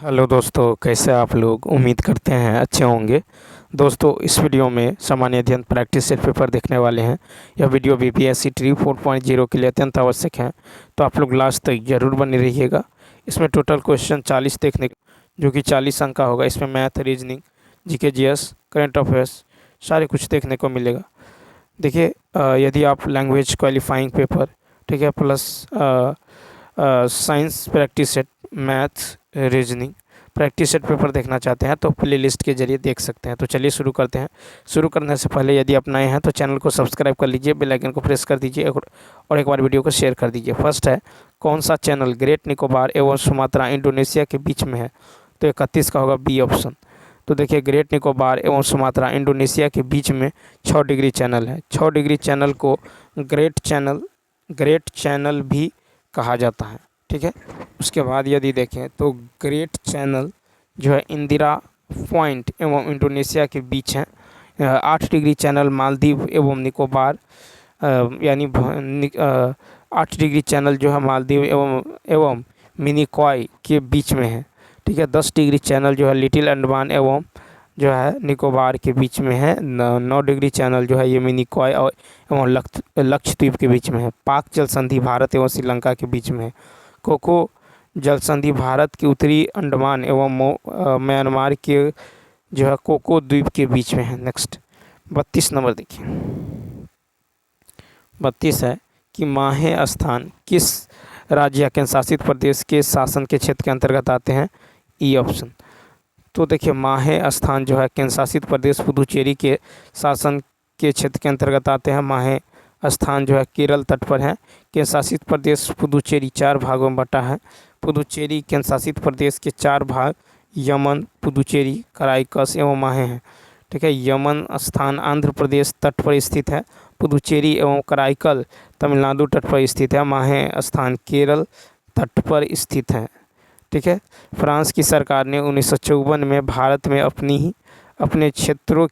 Hello दोस्तों, कैसे आप लोग? उम्मीद करते हैं अच्छे होंगे। दोस्तों, इस वीडियो में सामान्य अध्ययन प्रैक्टिस सेट पेपर देखने वाले हैं। यह वीडियो बीपीएससी ट्री 4.0 के लिए अत्यंत आवश्यक है, तो आप लोग लास्ट तक जरूर बने रहिएगा। इसमें टोटल क्वेश्चन 40 देखने जो कि 40 अंक का होगा। इसमें math, reasoning, GK, GS, current affairs सारे कुछ देखने को मिलेगा। देखिए, यदि आप लैंग्वेज क्वालिफाइंग पेपर, ठीक है, plus science practice set, maths, reasoning practice set paper देखना चाहते हैं तो प्लेलिस्ट के जरिए देख सकते हैं। तो चलिए शुरू करते हैं। शुरू करने से पहले यदि आप नए हैं तो चैनल को सब्सक्राइब कर लीजिए, बेल आइकन को प्रेस कर दीजिए और एक बार वीडियो को शेयर कर दीजिए। फर्स्ट है, कौन सा चैनल ग्रेट निकोबार एवं सुमात्रा इंडोनेशिया के बीच में है? तो 31 का होगा बी ऑप्शन। तो देखिए, ग्रेट निकोबार एवं सुमात्रा इंडोनेशिया के बीच में 6 डिग्री चैनल है। 6 डिग्री चैनल को ग्रेट चैनल भी कहा जाता है, ठीक है। उसके बाद यदि देखें तो ग्रेट चैनल जो है इंदिरा पॉइंट एवं इंडोनेशिया के बीच है। 8 डिग्री चैनल मालदीव एवं निकोबार यानी 8 डिग्री चैनल जो है मालदीव एवं मिनिकॉय के बीच में है, ठीक है। 10 डिग्री चैनल जो है लिटिल अंडमान एवं जो है निकोबार के बीच में है। 9 डिग्री चैनल जो है ये मिनिकॉय एवं लक्षद्वीप के बीच में है। पाक जल संधि भारत एवं श्रीलंका के बीच में है। कोको जल संधि भारत के उत्तरी अंडमान एवं म्यांमार के जो है कोको द्वीप के बीच में है। नेक्स्ट 32 नंबर देखिए। 32 है कि माहे स्थान किस राज्य या केंद्र शासित प्रदेश के शासन के क्षेत्र के अंतर्गत आते हैं? E option. तो देखिए, माहे स्थान जो है केंद्र शासित प्रदेश पुदुचेरी के शासन के क्षेत्र के अंतर्गत आते हैं। माहे स्थान जो है केरल तट पर है। केंद्र शासित प्रदेश पुदुचेरी 4 भागों में बटा है। पुदुचेरी केंद्र शासित प्रदेश के 4 भाग यमन, पुदुचेरी, कराईकस एवं माहे हैं, ठीक है। यमन स्थान आंध्र प्रदेश तट पर स्थित है। पुदुचेरी एवं कराईकल तमिलनाडु तट पर स्थित है। माहे स्थान केरल तट पर स्थित है, ठीक है। फ्रांस की सरकार ने 1954 में भारत में अपने क्षेत्र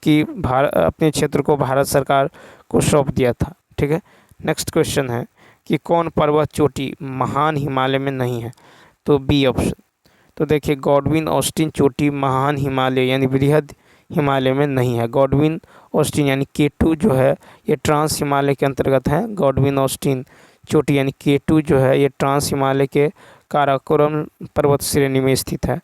को भारत सरकार को सौंप दिया था, ठीक है। नेक्स्ट क्वेश्चन है कि कौन पर्वत चोटी महान हिमालय में नहीं है? तो बी ऑप्शन। तो देखिए, गॉडविन ऑस्टिन चोटी महान हिमालय यानी बृहद हिमालय में नहीं है। गॉडविन ऑस्टिन यानी K2 जो है ये ट्रांस हिमालय के अंतर्गत है। गॉडविन ऑस्टिन चोटी यानी K2 जो है ये ट्रांस हिमालय के काराकोरम पर्वत श्रेणी में स्थित है,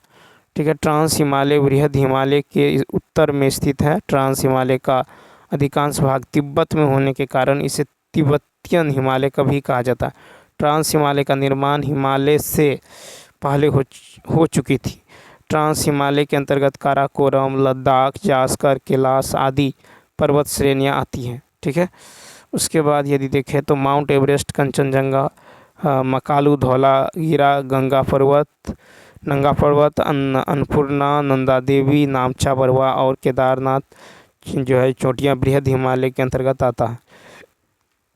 ठीक है। ट्रांस हिमालय बृहद हिमालय के उत्तर में स्थित है। ट्रांस हिमालय का अधिकांश भाग तिब्बत में होने के कारण इसे तिब्बतियन हिमालय का भी कहा जाता है। ट्रांस हिमालय का निर्माण हिमालय से पहले हो चुकी थी। ट्रांस हिमालय के अंतर्गत काराकोरम, लद्दाख, जास्कर, कैलाश आदि पर्वत श्रेणियाँ आती हैं, ठीक है। उसके बाद यदि देखें तो माउंट एवरेस्ट, कंचनजंगा, मकालू, धौलागिरा, नंगा पर्वत, अन्नपूर्णा, नंदा देवी, नामचा बरवा और केदारनाथ जो है चोटियाँ बृहद हिमालय के अंतर्गत आता है।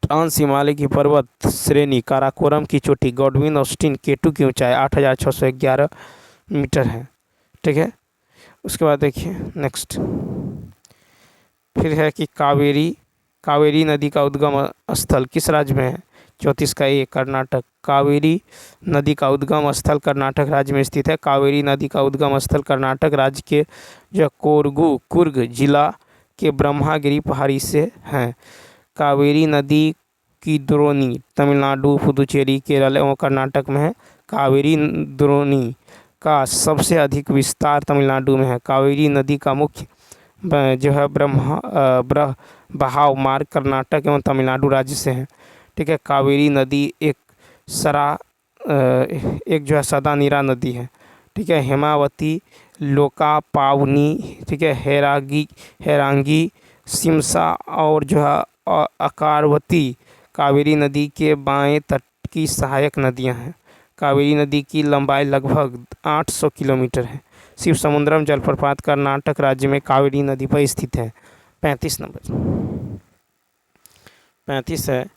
ट्रांस हिमालय की पर्वत श्रेणी काराकोरम की चोटी गॉडविन ऑस्टिन K2 की ऊंचाई 8611 मीटर है, ठीक है। उसके बाद देखिए नेक्स्ट फिर है कि कावेरी नदी का उद्गम स्थल किस राज्य में है? 34 का ए कर्नाटक। कावेरी नदी का उद्गम स्थल कर्नाटक राज्य में स्थित है। कावेरी नदी का उद्गम स्थल कर्नाटक राज्य के जो कुर्ग जिला के ब्रह्मागिरी पहाड़ी से है। कावेरी नदी की द्रोणी तमिलनाडु, पुदुचेरी, केरल एवं कर्नाटक में है। कावेरी द्रोणी का सबसे अधिक विस्तार तमिलनाडु में है। कावेरी नदी का मुख्य जो है बहाव मार्ग कर्नाटक एवं तमिलनाडु राज्य से है, ठीक है। कावेरी नदी एक जो है सदा नीरा नदी है, ठीक है। हेमावती, लोकापावनी, ठीक है, हैरांगी, सिमसा और जो है अकारवती कावेरी नदी के बाएं तट की सहायक नदियां हैं। कावेरी नदी की लंबाई लगभग 800 किलोमीटर है। शिवसमुद्रम जलप्रपात कर्नाटक राज्य में कावेरी नदी पर स्थित है। 35 नंबर 35 है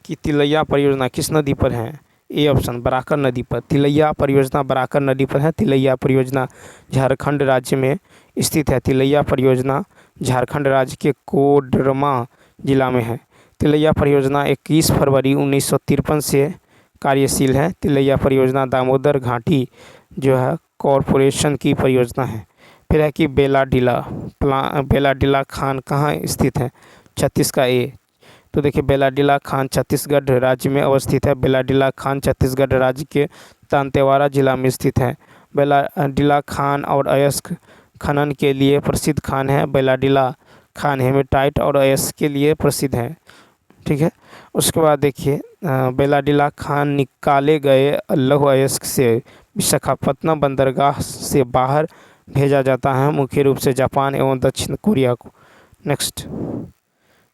कि तिलैया परियोजना किस नदी पर है? ए ऑप्शन, बराकर नदी पर। तिलैया परियोजना बराकर नदी पर है। तिलैया परियोजना झारखंड राज्य में स्थित है। तिलैया परियोजना झारखंड राज्य के कोडरमा जिला में है। तिलैया परियोजना 21 फरवरी 1953 से कार्यशील है। तिलैया परियोजना दामोदर घाटी जो है कॉरपोरेशन की परियोजना है। फिर है कि बेलाडीला खान कहाँ स्थित है? छत्तीसगढ़ ए। तो देखिए बेलाडीला खान छत्तीसगढ़ राज्य में अवस्थित है। बेलाडीला खान छत्तीसगढ़ राज्य के दंतेवाड़ा जिला में स्थित है। बेलाडीला खान और अयस्क खनन के लिए प्रसिद्ध खान है। बेलाडीला खान हेमेटाइट और अयस्क के लिए प्रसिद्ध है। ठीक है, उसके बाद देखिए बेलाडीला खान निकाले गए लौह अयस्क से विशाखापत्तनम बंदरगाह से बाहर भेजा जाता है, मुख्य रूप से जापान एवं दक्षिण कोरिया को। नेक्स्ट,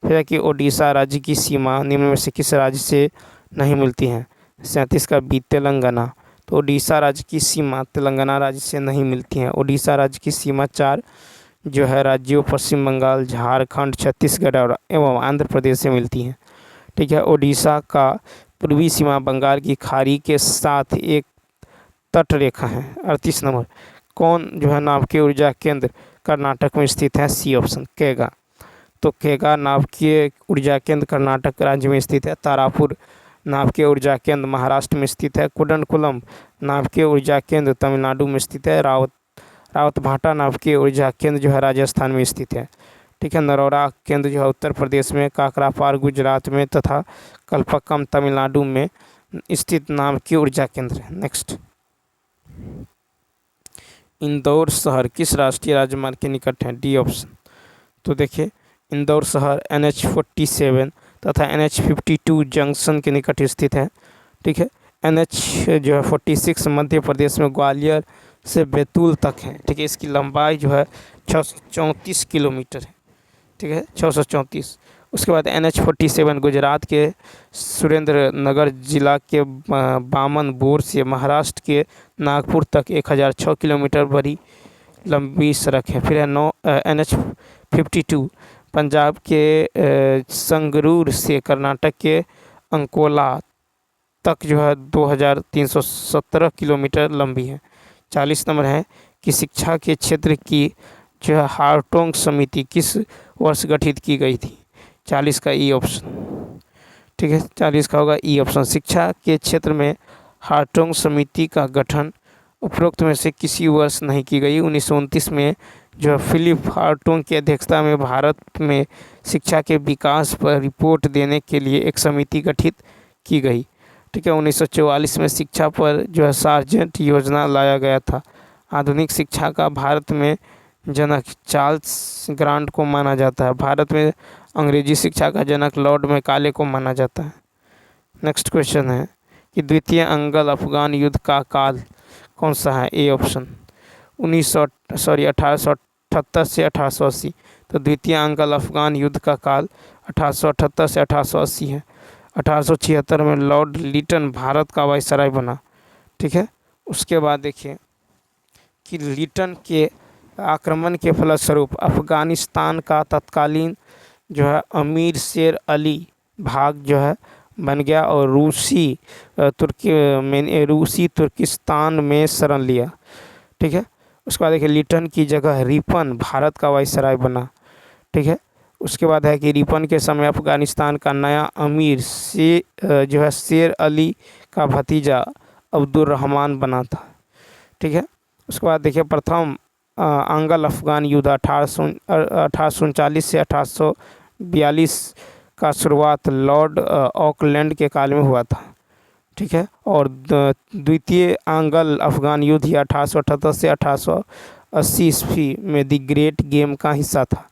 फिर है कि ओडिशा राज्य की सीमा निम्न में से किस राज्य से नहीं मिलती है? 37 का बी तेलंगाना। तो ओडिशा राज्य की सीमा तेलंगाना राज्य से नहीं मिलती है। ओडिशा राज्य की सीमा 4 जो है राज्यों पश्चिम बंगाल, झारखंड, छत्तीसगढ़ और एवं आंध्र प्रदेश से मिलती है। ठीक है, ओडिशा का पूर्वी सीमा बंगाल की खाड़ी के साथ एक तट रेखा है। 38 नंबर, कौन जो है नाभिकीय ऊर्जा केंद्र कर्नाटक में स्थित है? सी ऑप्शन केगा। तो केगा नाभिकीय ऊर्जा केंद्र कर्नाटक राज्य में स्थित है। तारापुर नाभिकीय ऊर्जा केंद्र महाराष्ट्र में स्थित है। कुडनकुलम नाभिकीय ऊर्जा केंद्र तमिलनाडु में स्थित है। रावतभाटा नाभिकीय ऊर्जा केंद्र जो है राजस्थान में स्थित है। ठीक है, नरोरा केंद्र जो है उत्तर प्रदेश में, काकरापार गुजरात में तथा कल्पक्कम तमिलनाडु में स्थित नाभिकीय ऊर्जा केंद्र है। नेक्स्ट, इंदौर शहर किस राष्ट्रीय राजमार्ग के निकट है? D option. तो देखिए इंदौर शहर NH47 तथा NH52 जंक्शन के निकट स्थित है। ठीक है, NH जो है 46 मध्य प्रदेश में ग्वालियर से बैतूल तक है। ठीक है, इसकी लंबाई जो है 634 किलोमीटर है। ठीक है, 634। उसके बाद NH47 गुजरात के सुरेंद्र नगर जिला के बामनबोर से महाराष्ट्र के नागपुर तक 1006 किलोमीटर बड़ी लंबी सड़क है। फिर है NH52 पंजाब के संगरूर से कर्नाटक के अंकोला तक जो है 2317 किलोमीटर लंबी है। 40 नंबर है कि शिक्षा के क्षेत्र की जो है हार्टोंग समिति किस वर्ष गठित की गई थी? 40 का ई ऑप्शन। ठीक है, 40 का होगा ई ऑप्शन। शिक्षा के क्षेत्र में हार्टोंग समिति का गठन उपरोक्त में से किसी वर्ष नहीं की गई। 1929 में जो फिलिप हार्टोंग की अध्यक्षता में भारत में शिक्षा के विकास पर रिपोर्ट देने के लिए एक समिति गठित की गई। ठीक है, 1944 में शिक्षा पर जो है सार्जेंट योजना लाया गया था। आधुनिक शिक्षा का भारत में जनक चार्ल्स ग्रांट को माना जाता है। भारत में अंग्रेजी शिक्षा का जनक लॉर्ड मैकाले को माना जाता है। नेक्स्ट क्वेश्चन है कि द्वितीय अंगल अफगान युद्ध का काल कौन सा है? ए ऑप्शन 1878 से 1880। तो द्वितीय अंगल अफगान युद्ध का काल 1878 से 1880 है। 1876 में लॉर्ड लिटन भारत का वायसराय बना। ठीक है, उसके बाद देखिए कि लिटन के आक्रमण के फलस्वरूप अफगानिस्तान का तत्कालीन जो है अमीर शेर अली भाग जो है बन गया और रूसी तुर्किस्तान में शरण लिया। ठीक है, उसके बाद देखिए लिटन की जगह रिपन भारत का वायसराय बना। ठीक है, उसके बाद है कि रिपन के समय अफगानिस्तान का नया अमीर जो है शेर अली का भतीजा अब्दुर्रहमान बना था। ठीक है, उसके बाद देखिए प्रथम अंगल अफगान युद्ध 1839 से 1842 का शुरुआत लॉर्ड ऑकलैंड के काल में हुआ था। ठीक है, और द्वितीय अंगल अफगान युद्ध 1878 से 1880 ईस्वी में द ग्रेट गेम का हिस्सा था।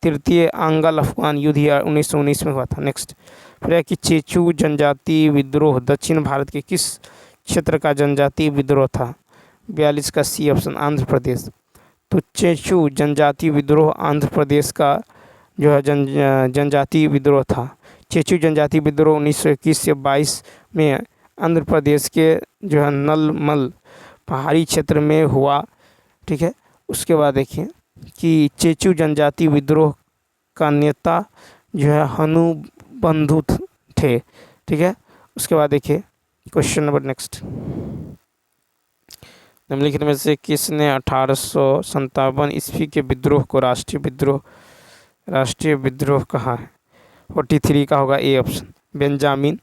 तृतीय अंगल अफगान युद्ध 1919 में हुआ था। नेक्स्ट, फिर है कि चेचू जनजाति विद्रोह दक्षिण भारत के किस क्षेत्र का जनजातीय विद्रोह था? 42 का सी ऑप्शन आंध्र प्रदेश। तो चेचू जनजातीय विद्रोह आंध्र प्रदेश का जो है जनजातीय विद्रोह था। चेचू जनजातीय विद्रोह 1921 से 22 में आंध्र प्रदेश के जो है नलमल पहाड़ी क्षेत्र में हुआ। ठीक है, उसके बाद देखिए कि चेचू जनजातीय विद्रोह का नेता जो है हनुबंधु थे। ठीक है, उसके बाद देखिए क्वेश्चन नंबर नेक्स्ट, निम्नलिखित में से किसने 1857 ईस्वी के विद्रोह को राष्ट्रीय विद्रोह कहा है? 43 का होगा ए ऑप्शन बेंजामिन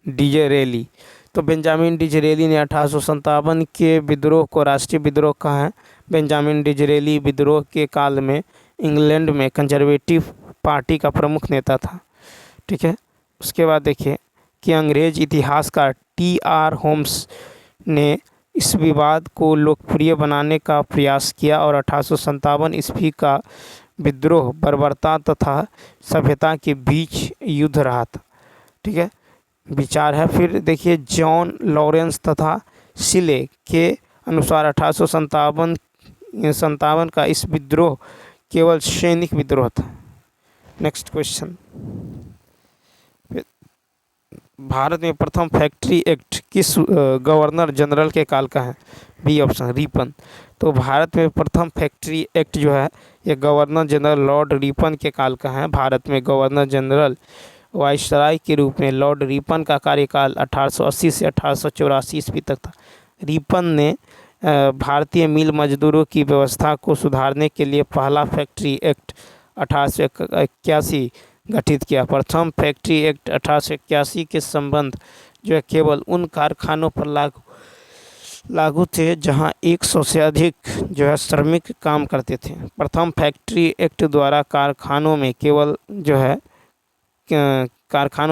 डिज़रेली। तो बेंजामिन डिज़रेली ने 1857 के विद्रोह को राष्ट्रीय विद्रोह कहा है। बेंजामिन डिज़रेली विद्रोह के काल में इंग्लैंड में कंजर्वेटिव पार्टी का प्रमुख नेता था। ठीक है, उसके बाद देखिए कि अंग्रेज इतिहासकार T.R. होम्स ने इस विवाद को लोकप्रिय बनाने का प्रयास किया और 1857 ईस्वी का विद्रोह बर्बरता तथा सभ्यता के बीच युद्ध रहा था। ठीक है, विचार है। फिर देखिए जॉन लॉरेंस तथा सिले के अनुसार 1857 का इस विद्रोह केवल सैनिक विद्रोह था। नेक्स्ट क्वेश्चन, भारत में प्रथम फैक्ट्री एक्ट किस गवर्नर जनरल के काल का है? B option Ripon. तो भारत में प्रथम फैक्ट्री एक्ट जो है ये गवर्नर जनरल लॉर्ड रिपन के काल का है। भारत में गवर्नर जनरल वायसराय के रूप में लॉर्ड रिपन का कार्यकाल 1880 से 1884 ईस्वी तक था। रिपन ने भारतीय मिल मजदूरों की व्यवस्था को सुधारने के लिए पहला फैक्ट्री एक्ट 1881 गठित किया। प्रथम फैक्ट्री एक्ट 1881 के संबंध जो है केवल उन कारखानों पर लागू थे जहां 100 से अधिक जो है श्रमिक काम करते थे। प्रथम फैक्ट्री एक्ट द्वारा कारखानों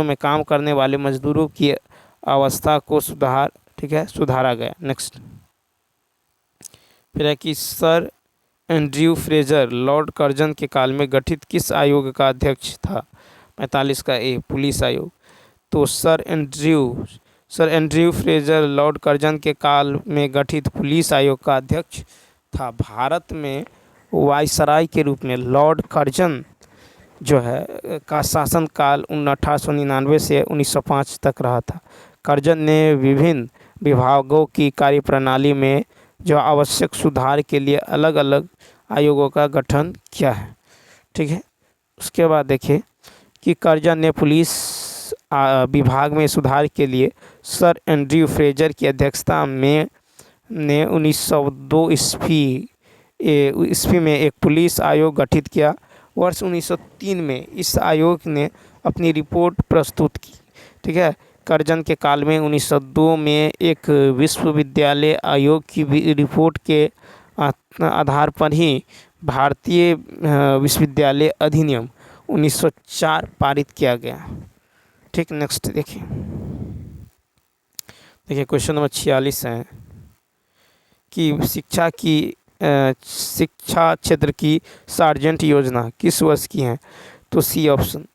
में काम करने वाले मजदूरों की अवस्था को सुधारा गया। नेक्स्ट, फिर है कि sir Andrew Fraser Lord Curzon के काल में गठित किस आयोग का अध्यक्ष था? 45 का ए पुलिस आयोग। तो sir Andrew Fraser Lord Curzon के काल में गठित पुलिस आयोग का अध्यक्ष था। भारत में वायसराय के रूप में लॉर्ड कर्जन जो है का शासनकाल 1899 से 1905 तक रहा था। कर्जन ने विभिन्न विभागों की कार्यप्रणाली में जो आवश्यक सुधार के लिए अलग अलग आयोगों का गठन किया है। ठीक है, उसके बाद देखिए कि कर्जन ने पुलिस विभाग में सुधार के लिए सर एंड्रयू फ्रेजर की अध्यक्षता में 1902 ईस्वी में एक पुलिस आयोग गठित किया। वर्ष 1903 में इस आयोग ने अपनी रिपोर्ट प्रस्तुत की। ठीक है, कर्जन के काल में 1902 में एक विश्वविद्यालय आयोग की रिपोर्ट के आधार पर ही भारतीय विश्वविद्यालय अधिनियम 1904 पारित किया गया। ठीक, नेक्स्ट देखिए क्वेश्चन नंबर 46 है कि शिक्षा क्षेत्र की सार्जेंट योजना किस वर्ष की है? तो सी ऑप्शन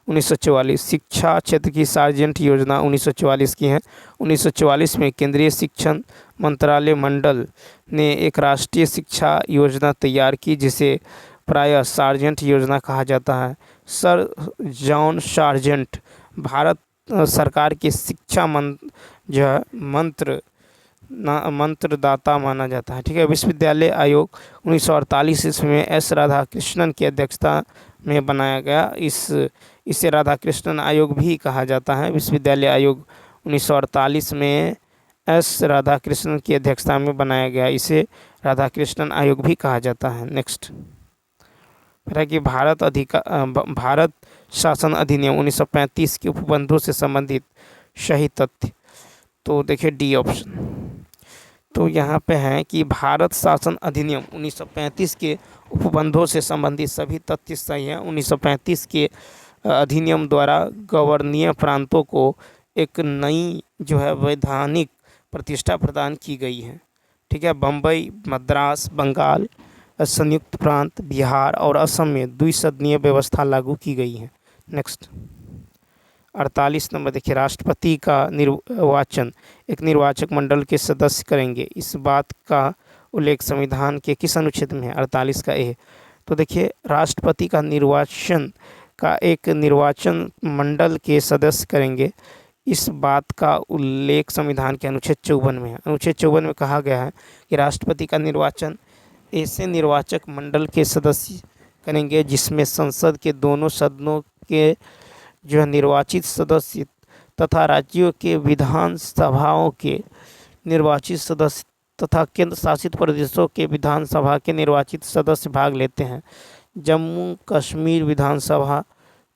1944। शिक्षा क्षेत्र की सार्जेंट योजना 1944 की है। 1944 में केंद्रीय शिक्षण मंत्रालय मंडल ने एक राष्ट्रीय शिक्षा योजना तैयार की जिसे प्रायः सार्जेंट योजना कहा जाता है। सर जॉन सार्जेंट भारत सरकार के शिक्षा मंत्रदाता माना जाता है। ठीक है, विश्वविद्यालय आयोग 1948 ईस्वी में एस राधाकृष्णन की अध्यक्षता में बनाया गया। इसे राधाकृष्णन आयोग भी कहा जाता है। विश्वविद्यालय आयोग 1948 में एस राधाकृष्णन की अध्यक्षता में बनाया गया, इसे राधाकृष्णन आयोग भी कहा जाता है। नेक्स्ट है कि भारत शासन अधिनियम 1935 के उपबंधों से संबंधित सही तथ्य। तो देखिए डी ऑप्शन। तो यहाँ पे है कि भारत शासन अधिनियम 1935 के उपबंधों से संबंधित सभी तथ्य सही हैं। 1935 के अधिनियम द्वारा गवर्नीय प्रांतों को एक नई जो है वैधानिक प्रतिष्ठा प्रदान की गई है। ठीक है, बम्बई, मद्रास, बंगाल, संयुक्त प्रांत, बिहार और असम में द्विसदनीय व्यवस्था लागू की गई है। नेक्स्ट 48 नंबर देखिए, राष्ट्रपति का निर्वाचन एक निर्वाचक मंडल के सदस्य करेंगे, इस बात का उल्लेख संविधान के किस अनुच्छेद में है? 48 का ए। तो देखिए राष्ट्रपति का निर्वाचन का एक निर्वाचन मंडल के सदस्य करेंगे, इस बात का उल्लेख संविधान के अनुच्छेद 54 में है। अनुच्छेद 54 में कहा गया है कि राष्ट्रपति का निर्वाचन ऐसे निर्वाचक मंडल के सदस्य करेंगे जिसमें संसद के दोनों सदनों के जो है निर्वाचित सदस्य तथा राज्यों के विधानसभाओं के निर्वाचित सदस्य तथा केंद्र शासित प्रदेशों के विधानसभा के निर्वाचित सदस्य भाग लेते हैं। जम्मू कश्मीर विधानसभा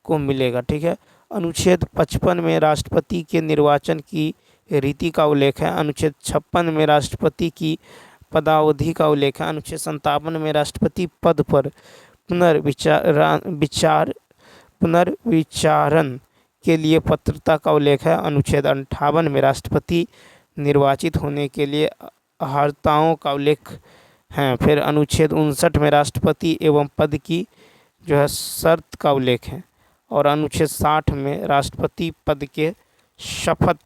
को मिलेगा। ठीक है, अनुच्छेद 55 में राष्ट्रपति के निर्वाचन की रीति का उल्लेख है। अनुच्छेद 56 में राष्ट्रपति की पदावधि का उल्लेख है। अनुच्छेद 57 में राष्ट्रपति पद पर पुनर्विचारण के लिए पात्रता का उल्लेख है। अनुच्छेद 58 में राष्ट्रपति निर्वाचित होने के लिए अर्हताओं का उल्लेख है। फिर अनुच्छेद 59 में राष्ट्रपति एवं पद की जो है शर्त का उल्लेख है। और अनुच्छेद 60 में राष्ट्रपति पद के शपथ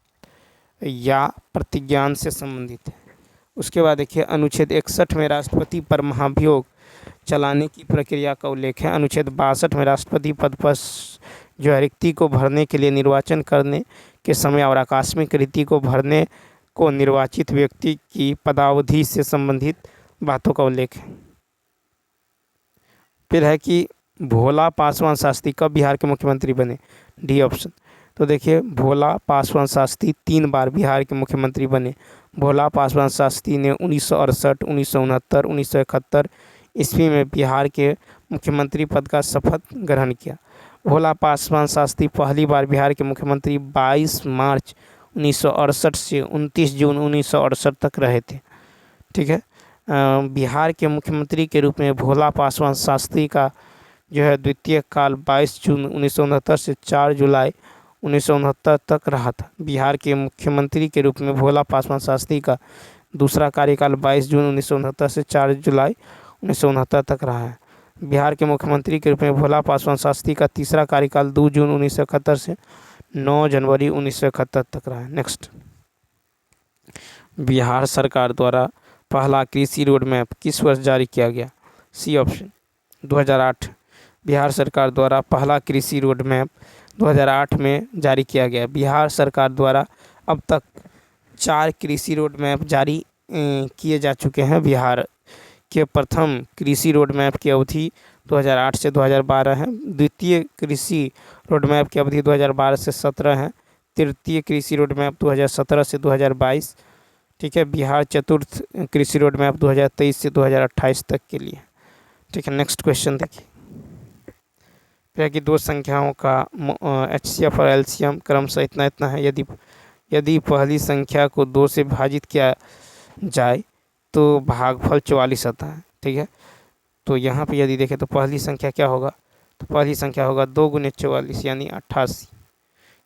या प्रतिज्ञान से संबंधित है। उसके बाद देखिए अनुच्छेद 61 में राष्ट्रपति पर महाभियोग चलाने की प्रक्रिया का उल्लेख है। अनुच्छेद 62 में राष्ट्रपति पद पर जो है रिक्ति को भरने के लिए निर्वाचन करने के समय और आकस्मिक रिक्ति को भरने को निर्वाचित व्यक्ति की पदावधि से संबंधित बातों का उल्लेख है। फिर है कि भोला पासवान शास्त्री कब बिहार के मुख्यमंत्री बने? D option. तो देखिए भोला पासवान शास्त्री 3 बार बिहार के मुख्यमंत्री बने। भोला पासवान शास्त्री ने 1968, 1969, 1971 ईस्वी में बिहार के मुख्यमंत्री पद का शपथ ग्रहण किया। भोला पासवान शास्त्री पहली बार बिहार के मुख्यमंत्री 22 मार्च 1968 से 29 जून 1968 तक रहे थे। ठीक है, बिहार के मुख्यमंत्री के रूप में भोला पासवान शास्त्री का जो है द्वितीय काल 22 जून 1969 से 4 जुलाई 1969 तक रहा था। बिहार के मुख्यमंत्री के रूप में भोला पासवान शास्त्री का दूसरा कार्यकाल 22 जून 1969 से 4 जुलाई 1969 तक रहा है। बिहार के मुख्यमंत्री के रूप में भोला पासवान शास्त्री का तीसरा कार्यकाल 2 जून 1971 से 9 जनवरी 1971 तक रहा है। नेक्स्ट, बिहार सरकार द्वारा पहला कृषि रोड मैप किस वर्ष जारी किया गया? C option 2008। बिहार सरकार द्वारा पहला कृषि रोड मैप 2008 में जारी किया गया। बिहार सरकार द्वारा अब तक 4 कृषि रोड मैप जारी किए जा चुके हैं। बिहार के प्रथम कृषि रोड मैप की अवधि 2008 से 2012 है। द्वितीय कृषि रोड मैप की अवधि 2012 से 17 है। तृतीय कृषि रोड मैप 2017 से 2022। ठीक है, बिहार चतुर्थ कृषि रोड मैप 2023 से 2028 तक के लिए। ठीक है, नेक्स्ट क्वेश्चन देखिए, फिर कि दो संख्याओं का HCF और LCM क्रमशः इतना इतना है। यदि पहली संख्या को 2 से विभाजित किया जाए तो भागफल 44 आता है। ठीक है, तो यहाँ पे यदि देखें तो पहली संख्या क्या होगा? तो पहली संख्या होगा 2 गुने 44 यानी 88।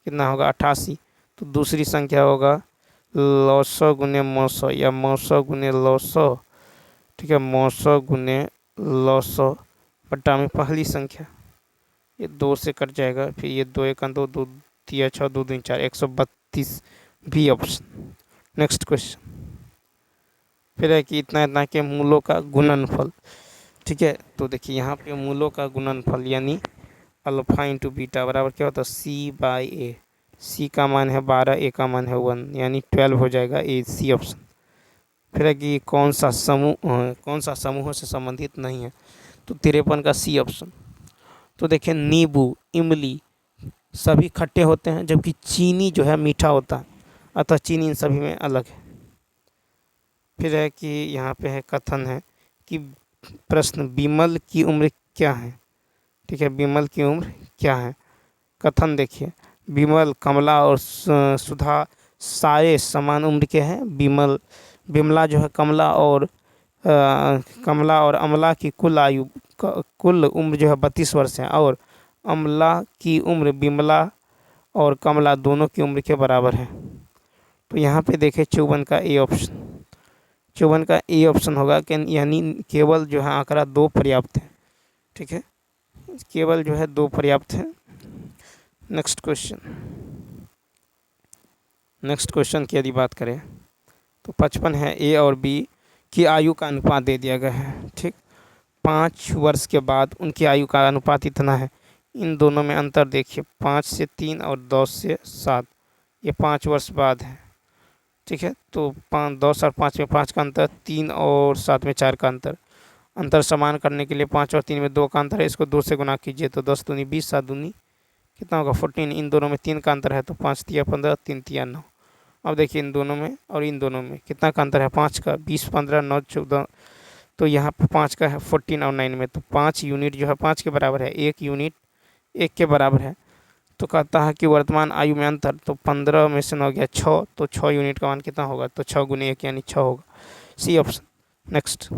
कितना होगा? 88। तो दूसरी संख्या होगा 900 गुने 900 या 900 गुने 900। ठीक है, 900 गुने 900 बट्टा में पहली संख्या, ये 2 से कट जाएगा। फिर ये 2 1 2 2 3 6 2 3 4 132 बी ऑप्शन। नेक्स्ट क्वेश्चन, फिर है कि इतना इतना के मूलों का गुणनफल। ठीक है, तो देखिए यहाँ पे मूलों का गुणनफल यानी अल्फा इंटू बीटा बराबर क्या होता है? C/A। C का मान है 12, A का मान है 1 यानी 12 हो जाएगा। ए सी ऑप्शन। फिर है कि कौन सा समूह से संबंधित नहीं है? तो 53 का सी ऑप्शन। तो देखिए नींबू, इमली सभी खट्टे होते हैं जबकि चीनी जो है मीठा होता है, अतः चीनी इन सभी में अलग है। फिर है कि यहाँ पे है कथन है कि प्रश्न विमल की उम्र क्या है? ठीक है, विमल की उम्र क्या है? कथन देखिए, विमल, कमला और सुधा सारे समान उम्र के हैं। विमला जो है कमला और अमला की कुल उम्र जो है 32 वर्ष है और अमला की उम्र विमला और कमला दोनों की उम्र के बराबर है। तो यहाँ पे देखें 54 का ए ऑप्शन। 54 का ए ऑप्शन होगा कि यानी केवल जो है आंकड़ा 2 पर्याप्त है। ठीक है, केवल जो है 2 पर्याप्त है। नेक्स्ट क्वेश्चन की यदि बात करें तो 55 है, ए और बी की आयु का अनुपात दे दिया गया है। ठीक, 5 वर्ष के बाद उनकी आयु का अनुपात इतना है। इन दोनों में अंतर देखिए, 5 से 3 और 10 से 7, ये 5 वर्ष बाद है। ठीक है, तो 10 और 5 में 5 का अंतर, 3 और 7 में 4 का अंतर समान करने के लिए 5 और 3 में 2 का अंतर है, इसको 2 से गुना कीजिए तो 10 दूनी 20, 7 दूनी कितना होगा 14। इन दोनों में 3 का अंतर है तो 5 तिया 15, 3 तिया 9। अब देखिए इन दोनों में और इन दोनों में कितना का अंतर है? 5 का, 20 15 9 14। तो यहाँ पे 5 का है 14 और 9 में, तो 5 यूनिट जो है 5 के बराबर है, 1 यूनिट 1 के बराबर है। तो कहता है कि वर्तमान आयु में अंतर, तो 15 में से 9 गया 6, तो 6 यूनिट का मान कितना होगा, तो 6 गुने 1 यानी 6 होगा, सी ऑप्शन। नेक्स्ट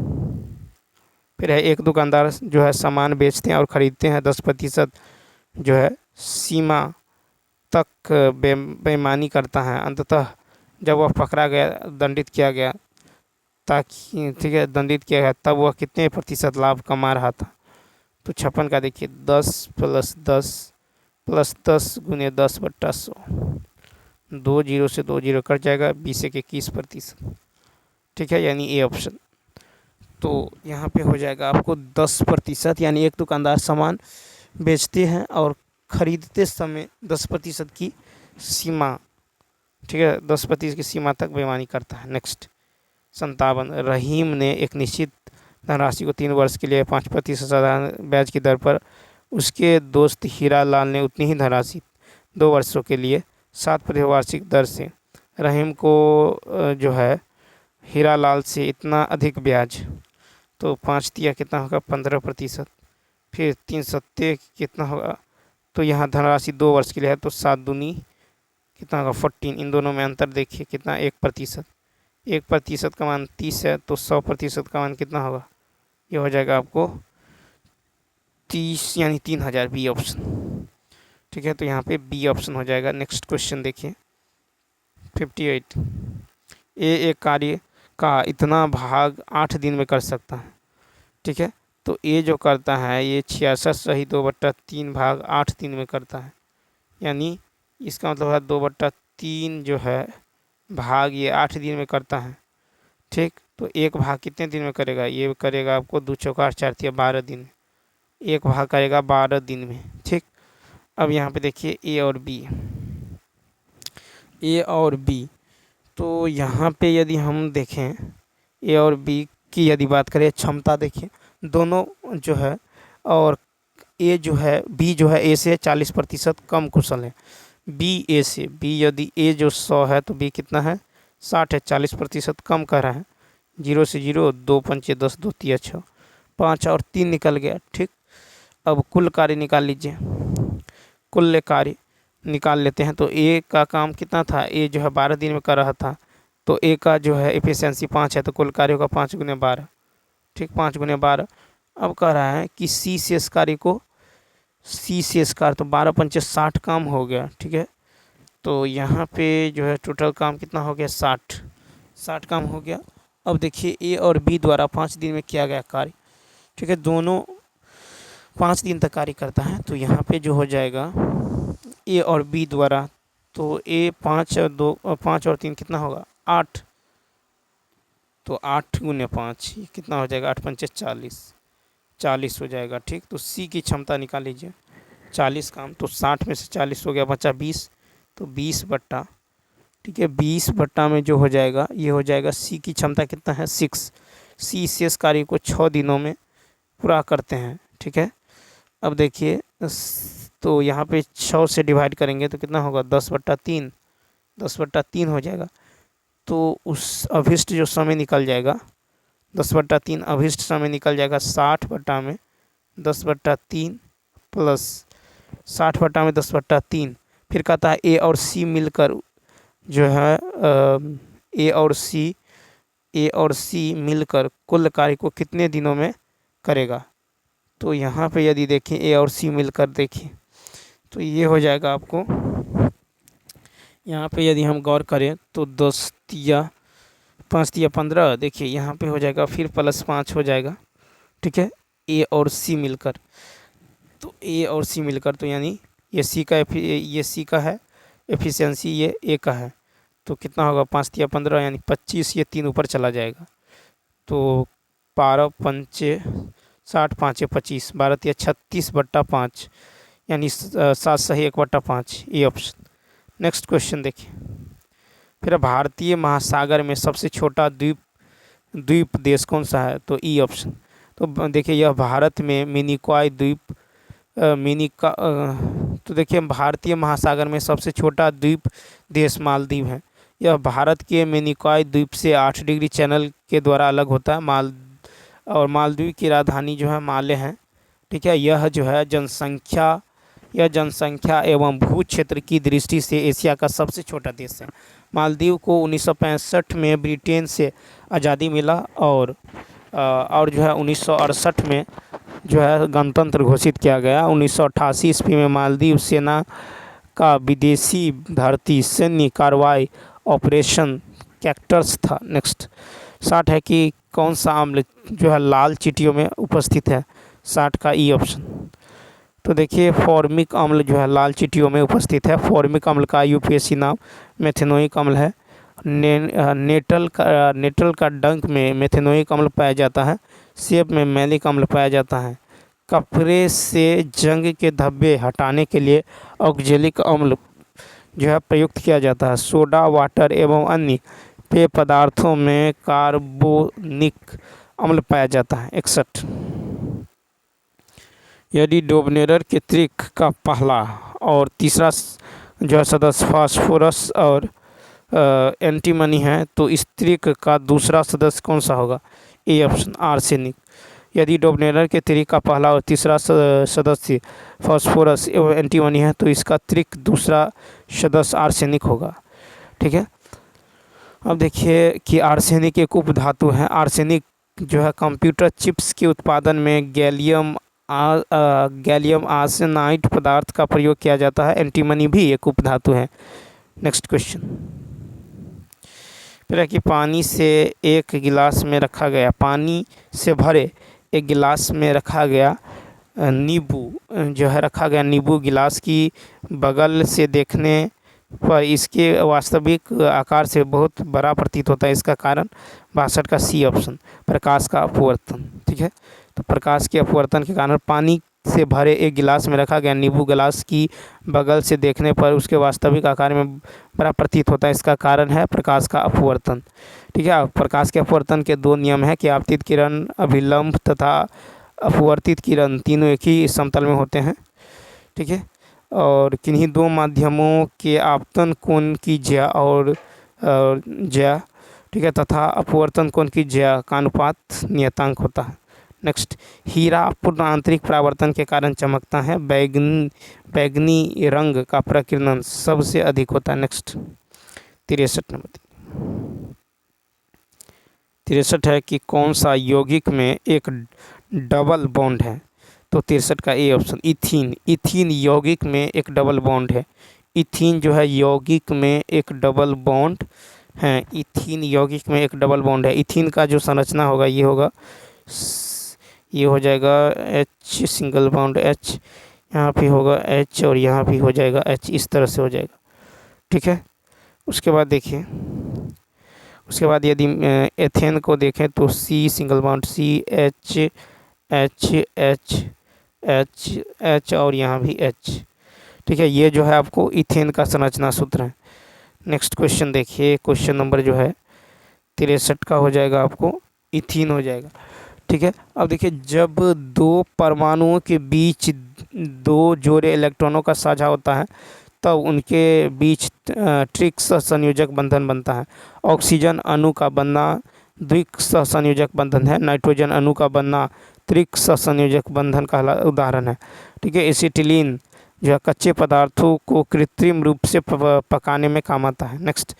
फिर है, एक दुकानदार जो है सामान बेचते हैं और ख़रीदते हैं 10% जो है सीमा तक बेईमानी करता है, अंततः जब वह पकड़ा गया, दंडित किया गया, ताकि ठीक है दंडित किया गया, तब वह कितने प्रतिशत लाभ कमा रहा था। तो 56 का देखिए 10 प्लस 10 गुने 10/100, 2 जीरो से 2 जीरो कट जाएगा, 20 से 21%, ठीक है, यानी ए ऑप्शन। तो यहाँ पे हो जाएगा आपको 10%, यानी एक दुकानदार सामान बेचते हैं और ख़रीदते समय 10% की सीमा, ठीक है 10% की सीमा तक बेईमानी करता है। नेक्स्ट 57, रहीम ने एक निश्चित धनराशि को 3 वर्ष के लिए 5% साधारण ब्याज की दर पर, उसके दोस्त हीरा लाल ने उतनी ही धनराशि 2 वर्षों के लिए 7% वार्षिक दर से रहीम को जो है हीरा लाल से इतना अधिक ब्याज, तो 5 दिया कितना होगा 15%, फिर 3 सत्ते कितना होगा, तो यहाँ धनराशि 2 वर्ष के लिए है, तो 7 दूनी कितना होगा 14, इन दोनों में अंतर देखिए कितना 1%, 1% का मान 30 है, तो 100% का मान कितना होगा, ये हो जाएगा आपको 30 यानी 3000, बी ऑप्शन, ठीक है, तो यहाँ पे बी ऑप्शन हो जाएगा। नेक्स्ट क्वेश्चन देखिए 58, एक कार्य का इतना भाग 8 दिन में कर सकता है, ठीक है, तो ए जो करता है ये 66 सही 2/3 भाग 8 दिन में करता है, यानी इसका मतलब है 2/3 जो है भाग ये 8 दिन में करता है, ठीक, तो एक भाग कितने दिन में करेगा, ये करेगा आपको 2 चौका 8 4 12 दिन में, एक भाग करेगा 12 दिन में, ठीक। अब यहाँ पे देखिए ए और बी, तो यहाँ पे यदि हम देखें ए और बी की यदि बात करें क्षमता, देखिए दोनों जो है, और ए जो है बी जो है ए से 40% कम कुशल है, बी यदि ए जो 100 है तो बी कितना है 60 है, 40% कम कर रहा है, 0 से 0, 2 पंचे 10, 2 तिया 6, 5 और 3 निकल गया, ठीक। अब कुल कार्य निकाल लीजिए, कुल कार्य निकाल लेते हैं, तो ए का काम कितना था, ए जो है 12 दिन में कर रहा था, तो ए का जो है एफिशिएंसी 5 है, तो कुल कार्य होगा 5 गुने 12, ठीक, 5 गुने 12। अब कह रहा है कि सी शेष कार्य को, सी शेष कार्य, तो 12 पंचे 60 काम हो गया, ठीक है, तो यहाँ पे जो है टोटल काम कितना हो गया 60 काम हो गया। अब देखिए ए और बी द्वारा 5 दिन में किया गया कार्य, ठीक है, दोनों 5 दिन तक कार्य करता है, तो यहाँ पे जो हो जाएगा ए और बी द्वारा, तो ए 5 और 3 कितना होगा 8, तो 8 गुने 5 ये कितना हो जाएगा 8 पंचे 40 हो जाएगा, ठीक। तो सी की क्षमता निकाल लीजिए, 40 काम, तो 60 में से 40 हो गया, बचा 20, तो 20 बट्टा, ठीक है 20 बट्टा में जो हो जाएगा ये हो जाएगा सी की क्षमता कितना है 6, सी शेष कार्य को 6 दिनों में पूरा करते हैं, ठीक है। अब देखिए तो यहाँ पे 6 से डिवाइड करेंगे तो कितना होगा 10/3 हो जाएगा, तो उस अभिष्ट जो समय निकल जाएगा 10/3 अभिष्ट समय निकल जाएगा 60 बट्टा में 10/3 प्लस 60 बट्टा में 10/3, फिर कहता है ए और सी मिलकर जो है ए और सी मिलकर कुल कार्य को कितने दिनों में करेगा, तो यहाँ पे यदि देखें ए और सी मिलकर देखें तो ये हो जाएगा आपको, यहाँ पे यदि हम गौर करें तो 10 तिया 5 तिया 15, देखिए यहाँ पे हो जाएगा फिर +5 हो जाएगा, ठीक है, ए और सी मिलकर, तो ए और सी मिलकर, तो यानी ये सी का है एफिशिएंसी, ये ए का है, तो कितना होगा 5 तिया 15 यानी 25, ये 3 ऊपर चला जाएगा, तो 12 पंचे 60 5 25, 12 तिया 36/5 यानी 7 सही 1/5, ये ऑप्शन। नेक्स्ट क्वेश्चन देखिए, फिर भारतीय महासागर में सबसे छोटा द्वीप देश कौन सा है, तो ई ऑप्शन। तो देखिए यह भारत में मिनिकॉय द्वीप तो देखिए भारतीय महासागर में सबसे छोटा द्वीप देश मालदीव है, यह भारत के मिनिकॉय द्वीप से 8 डिग्री चैनल के द्वारा अलग होता है, और मालदीव की राजधानी जो है माले है, ठीक है, यह जो है जनसंख्या यह जनसंख्या एवं भू क्षेत्र की दृष्टि से एशिया का सबसे छोटा देश है। मालदीव को 1965 में ब्रिटेन से आज़ादी मिला और जो है 1968 में जो है गणतंत्र घोषित किया गया। 1988 ईस्वी में मालदीव सेना का विदेशी भारतीय सैन्य कार्रवाई ऑपरेशन कैक्टस था। नेक्स्ट 60 है कि कौन सा अम्ल जो है लाल चींटियों में उपस्थित है। 60 का ई ऑप्शन। तो देखिए फॉर्मिक अम्ल जो है लाल चींटियों में उपस्थित है। फॉर्मिक अम्ल का यूपीएससी नाम मेथेनोइक अम्ल है। नेटल का डंक में मेथेनोइक अम्ल पाया जाता है। सेब में मैलिक अम्ल पाया जाता है। कपड़े से जंग के धब्बे हटाने के लिए ऑक्जेलिक अम्ल जो है प्रयुक्त किया जाता है। सोडा वाटर एवं अन्य पेय पदार्थों में कार्बोनिक अम्ल पाया जाता है। 61 यदि डोबनेरर के त्रिक का पहला और तीसरा जो है सदस्य फास्फोरस और एंटीमनी है तो इस त्रिक का दूसरा सदस्य कौन सा होगा। A option arsenic. यदि डोबनेरर के त्रिक का पहला और तीसरा सदस्य फास्फोरस एवं एंटीमनी है तो इसका त्रिक दूसरा सदस्य आर्सेनिक होगा। ठीक है। अब देखिए कि आर्सेनिक एक उपधातु है। आर्सेनिक जो है कंप्यूटर चिप्स के उत्पादन में गैलियम आर्सेनाइड पदार्थ का प्रयोग किया जाता है। एंटीमनी भी एक उपधातु है। नेक्स्ट क्वेश्चन फिर है कि पानी से एक गिलास में रखा गया पानी से भरे एक गिलास में रखा गया नींबू गिलास की बगल से देखने पर इसके वास्तविक आकार से बहुत बड़ा प्रतीत होता है। इसका कारण 62 का सी ऑप्शन प्रकाश का अपवर्तन। ठीक है। तो प्रकाश के अपवर्तन के कारण पानी से भरे एक गिलास में रखा गया नींबू गिलास की बगल से देखने पर उसके वास्तविक आकार में बड़ा प्रतीत होता है। इसका कारण है प्रकाश का अपवर्तन। ठीक है। प्रकाश के अपवर्तन के दो नियम है कि आपतित किरण अभिलंब तथा अपवर्तित किरण तीनों एक ही समतल में होते हैं। ठीक है। और किन्हीं दो माध्यमों के आपतन कोण की ज्या और ज्या ठीक है तथा अपवर्तन कोण की ज्या का अनुपात नियतांक होता है। नेक्स्ट हीरा पूर्ण आंतरिक परावर्तन के कारण चमकता है। बैगनी रंग का प्रकीर्णन सबसे अधिक होता है। नेक्स्ट 63 नंबर 63 है कि कौन सा यौगिक में एक डबल बॉन्ड है। तो 63 का ए ऑप्शन इथीन यौगिक में एक डबल बॉन्ड है। इथीन जो है यौगिक में एक डबल बॉन्ड है। इथीन यौगिक में एक डबल बॉन्ड है। इथीन का जो संरचना होगा ये हो जाएगा H सिंगल बॉन्ड H, यहाँ भी होगा H और यहाँ भी हो जाएगा H, इस तरह से हो जाएगा। ठीक है। उसके बाद देखिए उसके बाद यदि एथेन को देखें तो C single bond C H H H H H और यहाँ भी H। ठीक है। ये जो है आपको इथेन का संरचना सूत्र है। नेक्स्ट क्वेश्चन देखिए क्वेश्चन नंबर जो है 63 का हो जाएगा आपको इथीन हो जाएगा। ठीक है। अब देखिए जब दो परमाणुओं के बीच दो जोड़े इलेक्ट्रॉनों का साझा होता है तब उनके बीच त्रिक सहसंयोजक बंधन बनता है। ऑक्सीजन अणु का बनना द्विक सहसंयोजक बंधन है। नाइट्रोजन अणु का बनना त्रिक सहसंयोजक बंधन का उदाहरण है। ठीक है। एसिटिलीन जो है कच्चे पदार्थों को कृत्रिम रूप से पकाने में काम आता है। नेक्स्ट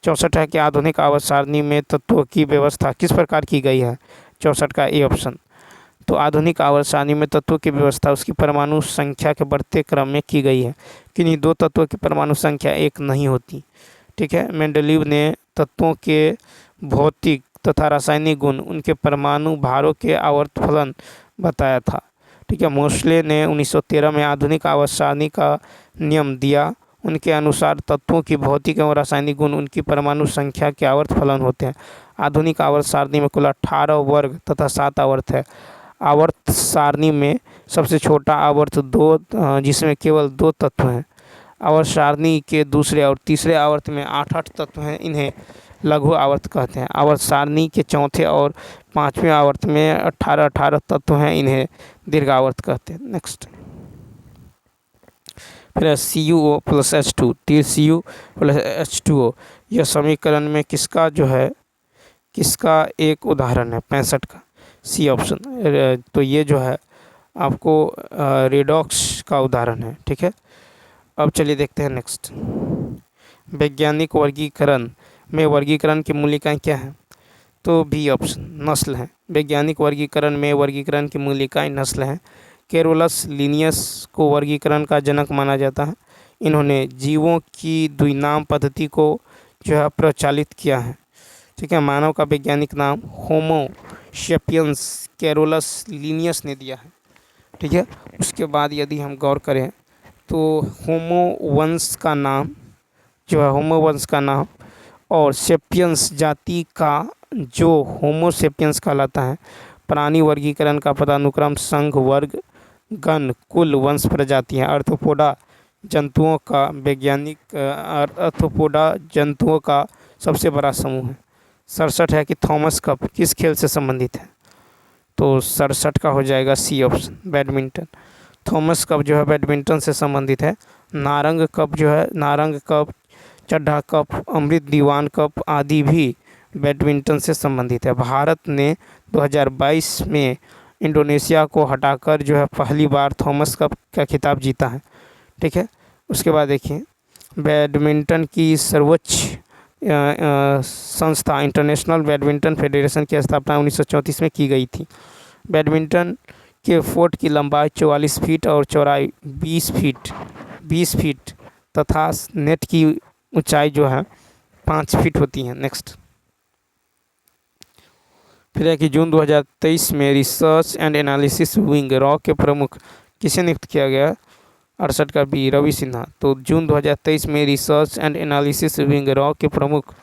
64 है कि आधुनिक आवर्त सारणी में तत्वों की व्यवस्था किस प्रकार की गई है। 64 का ए ऑप्शन। तो आधुनिक आवर्त सारणी में तत्वों की व्यवस्था उसकी परमाणु संख्या के बढ़ते क्रम में की गई है। किन्हीं दो तत्वों की परमाणु संख्या एक नहीं होती। ठीक है। मेंडलीव ने तत्वों के भौतिक तथा रासायनिक गुण उनके परमाणु भारों के आवर्त फलन बताया था। ठीक है। मोस्ले ने 1913 में आधुनिक आवर्त सारणी का नियम दिया। उनके अनुसार तत्वों की भौतिक एवं रासायनिक गुण उनकी परमाणु संख्या के आवर्त फलन होते हैं। आधुनिक आवर्त सारणी में कुल 18 वर्ग तथा 7 आवर्त है। आवर्त सारणी में सबसे छोटा आवर्त 2 जिसमें केवल 2 तत्व हैं। आवर्त सारणी के दूसरे और तीसरे आवर्त में 8-8 तत्व हैं, इन्हें लघु आवर्त कहते हैं। आवर्त सारणी के चौथे और 5वें आवर्त में 18-18 तत्व हैं, इन्हें दीर्घ आवर्त कहते हैं। नेक्स्ट फिर CuO + H2 TCU + H2O यह समीकरण में किसका एक उदाहरण है। 65 का सी ऑप्शन। तो ये जो है आपको रेडॉक्स का उदाहरण है। ठीक है, अब चलिए देखते हैं नेक्स्ट। वैज्ञानिक वर्गीकरण में वर्गीकरण की मूलिकाएं क्या हैं? तो बी ऑप्शन नस्ल हैं। वैज्ञानिक वर्गीकरण में वर्गीकरण की मूलिकाएं नस्ल हैं। कैरोलस लिनियस को वर्गीकरण का जनक माना जाता है। इन्होंने जीवों की द्विनाम पद्धति को जो है प्रचलित किया है। ठीक है, मानव का वैज्ञानिक नाम होमो सेपियंस कैरोलस लिनियस ने दिया है। ठीक है, उसके बाद यदि हम गौर करें तो होमो वंश का नाम जो है, होमो वंश का नाम और सेपियंस जाति का जो होमो सेपियंस कहलाता है। प्राणी वर्गीकरण का पदानुक्रम संघ, वर्ग, गण, कुल, वंश, प्रजाति है। आर्थ्रोपोडा जंतुओं का वैज्ञानिक आर्थ्रोपोडा जंतुओं का सबसे बड़ा समूह है। 67 है कि थॉमस कप किस खेल से संबंधित है? तो 67 का हो जाएगा C option badminton. Thomas cup जो है बैडमिंटन से संबंधित है। नारंग कप जो है, नारंग कप, चड्ढा कप, अमृत दीवान कप आदि भी बैडमिंटन से संबंधित है। भारत ने 2022 में इंडोनेशिया को हटाकर जो है पहली बार थॉमस कप का खिताब जीता है। ठीक है, उसके बाद देखिए बैडमिंटन की सर्वोच्च संस्था इंटरनेशनल बैडमिंटन फेडरेशन की स्थापना 1934 में की गई थी। बैडमिंटन के कोर्ट की लंबाई 44 फीट और चौड़ाई 20 फीट तथा नेट की ऊंचाई जो है 5 फीट होती है। नेक्स्ट फिर है कि जून 2023 में research and analysis wing raw के प्रमुख किसे नियुक्त किया गया? 68 का बी रवि सिन्हा। तो जून 2023 में research and analysis wing raw के प्रमुख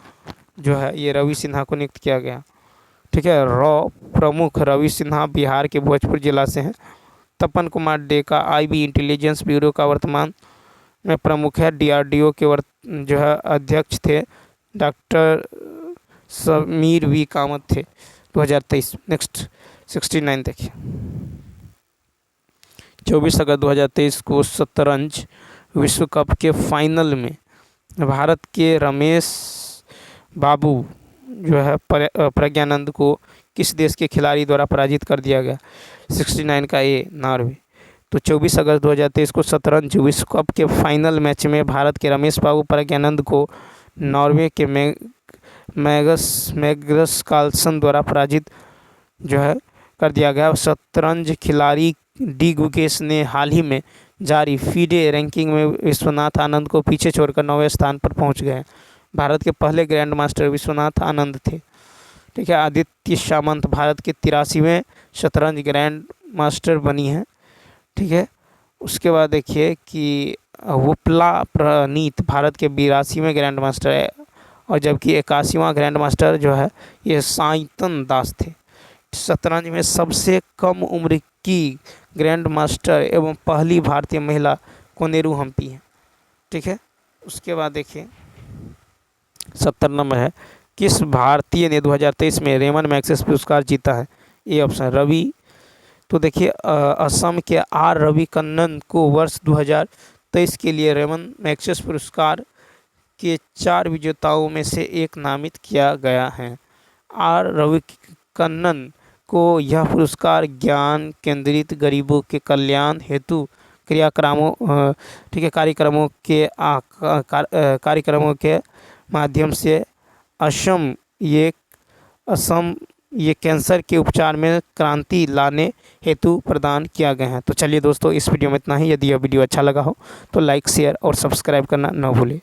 जो है ये रवि सिन्हा को नियुक्त किया गया। ठीक है, रॉ प्रमुख रवि सिन्हा बिहार के भोजपुर जिला से हैं। Tapan Kumar Deka IB intelligence bureau का वर्तमान में प्रमुख है। डीआरडीओ के जो है अध्यक्ष थे डॉक्टर समीर वी कामत थे 2023। नेक्स्ट 69 देखिए 24 अगस्त 2023 को शतरंज विश्व कप के फाइनल में भारत के रमेश बाबू जो है प्रज्ञानंद को किस देश के खिलाड़ी द्वारा पराजित कर दिया गया? 69 का ए नॉर्वे। तो 24 अगस्त 2023 को शतरंज विश्व कप के फाइनल मैच में भारत के रमेश बाबू प्रज्ञानंद को नॉर्वे के मैग्नस कार्लसन द्वारा पराजित जो है कर दिया गया। शतरंज खिलाड़ी डी गुकेश ने हाल ही में जारी फीडे रैंकिंग में विश्वनाथ आनंद को पीछे छोड़कर 9वें स्थान पर पहुंच गए। भारत के पहले ग्रैंड मास्टर विश्वनाथ आनंद थे। ठीक है, आदित्य सामंत भारत के 83वें शतरंज ग्रैंड मास्टर बनी है। ठीक है, उसके बाद देखिए कि वुपला प्रणीत भारत के 82वें ग्रैंड मास्टर है और जबकि 81वां ग्रैंड मास्टर जो है ये साइतन दास थे। शतरंज में सबसे कम उम्र की ग्रैंड मास्टर एवं पहली भारतीय महिला कोनेरू हम्पी है। ठीक है, उसके बाद देखिए 70 नंबर है किस भारतीय ने 2023 में रेमन मैग्सेसे पुरस्कार जीता है? A option Ravi. तो देखिए असम के आर रवि कन्नन को वर्ष 2023 के लिए रेमन मैग्सेसे पुरस्कार के 4 विजेताओं में से एक नामित किया गया है। आर रवि कन्नन को यह पुरस्कार ज्ञान केंद्रित गरीबों के कल्याण हेतु कार्यक्रमों के माध्यम से असम ये कैंसर के उपचार में क्रांति लाने हेतु प्रदान किया गया है। तो चलिए दोस्तों, इस वीडियो में इतना ही। यदि यह वीडियो अच्छा लगा हो तो लाइक, शेयर और सब्सक्राइब करना न भूलें।